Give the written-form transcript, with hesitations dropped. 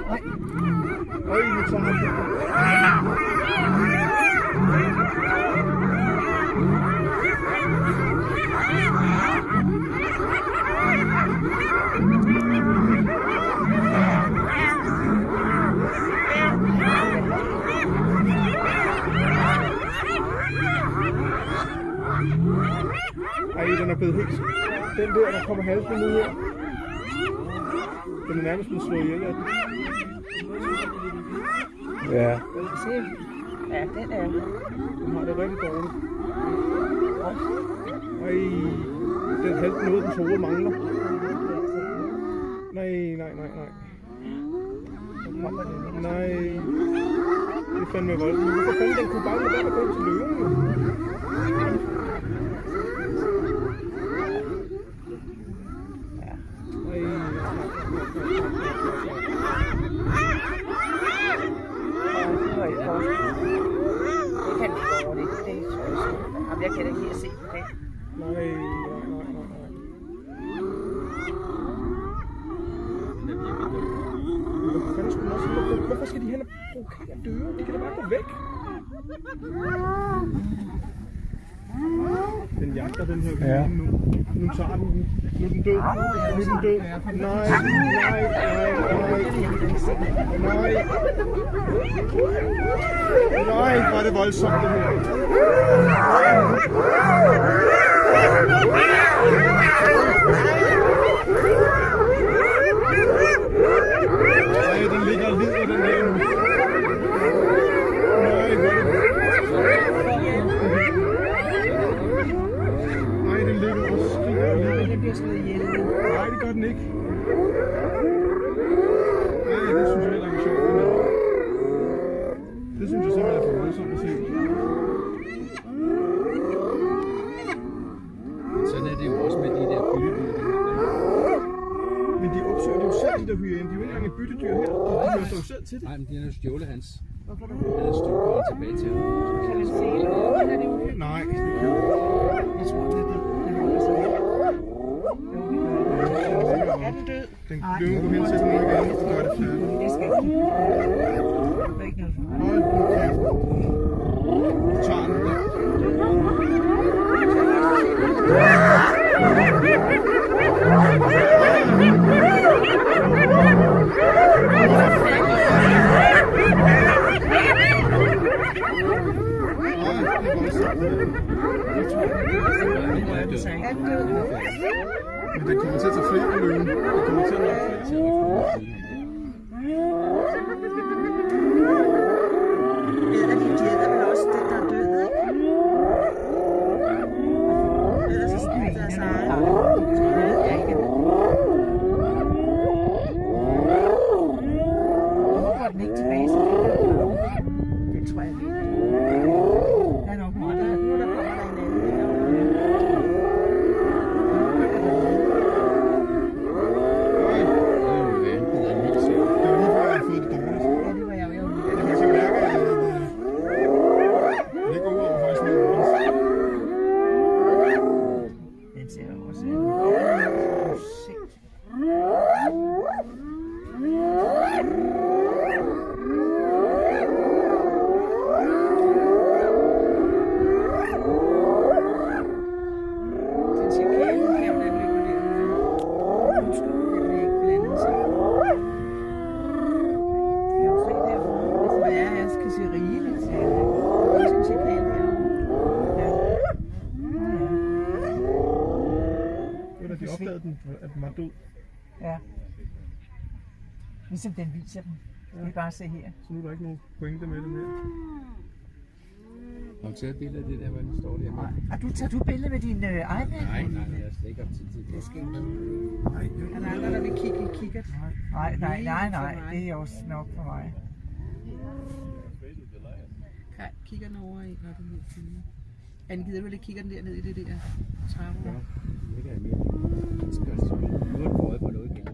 Nej. Øj, nu tager han det. Ej, den er blevet helt... Den der kommer halsen ud her. Den er nærmest blevet slået ihjel af den. Ja. Ja, den er. Den har det rigtig dårligt. Ej, den halsen ud, dens hoved mangler. Nej. Nej. Det er fandme voldt. Men hvorfor fanden den kunne bare lade være at gå til løven? Jeg kan ikke lide at se på det. Nej. Hvorfor skal de hen og provokere døre? De kan da bare gå væk. Den jagter den her hyæne nu. Nu tager den den. Nu er den død. Nej. Nej, hvor er det voldsomt det her. Nej, den ligger og lider den her nu. Nej, den ligger og skriger. Den bliver slået ihjel. Nej, det gør den ikke. Nej, det synes jeg heller ikke er sjovt. Det synes jeg simpelthen er for voldsomt at se. Sådan er det jo også med de der byttedyr. Men de opsøger det jo selv, de der hyæner. De er jo ikke engang et byttedyr her. De hører sig jo selv til det. Nej, men de har jo stjålet hans. Han havde stjålet tilbage til ham. Kan man se det? Eller er det uhyggeligt? Nej, det kan jeg ikke. Jeg tror, det er det. Den holder sig her. Er den død? Den løven går hen til den igen, og gør det færdigt. Det skal ikke. Det er ikke noget for mig. Hold nu kæft. Nu tager den der. Men den kommer til at tage flere løven. Den kommer til at nok flere. De æder vel også det, der er død, ikke? Ellers så spiser deres egen. Hvorfor går den ikke tilbage til det? Det tror jeg ikke. Der er nok meget. Nu der kommer der en anden. De opdagede den, at den var død. Ja. Ligesom den viser dem. Ja. Det er bare at se her. Så nu er der ikke nogen pointe med den her. Har du taget et billede af det der, hvor den står der? Nej. Og tager du billede med din iPad? Nej, jeg har slet ikke haft tid til det. Det skal ikke. Nej, er der andre, der vil kigge i kikkert? Nej. Det er også nok for mig. Kaj, kigger den over i, når den her filmer. Han gider vel ikke kigge den der ned i det der trærum? Ja, det kan jeg mere. Det skal også. Nu er det på øje på noget igen.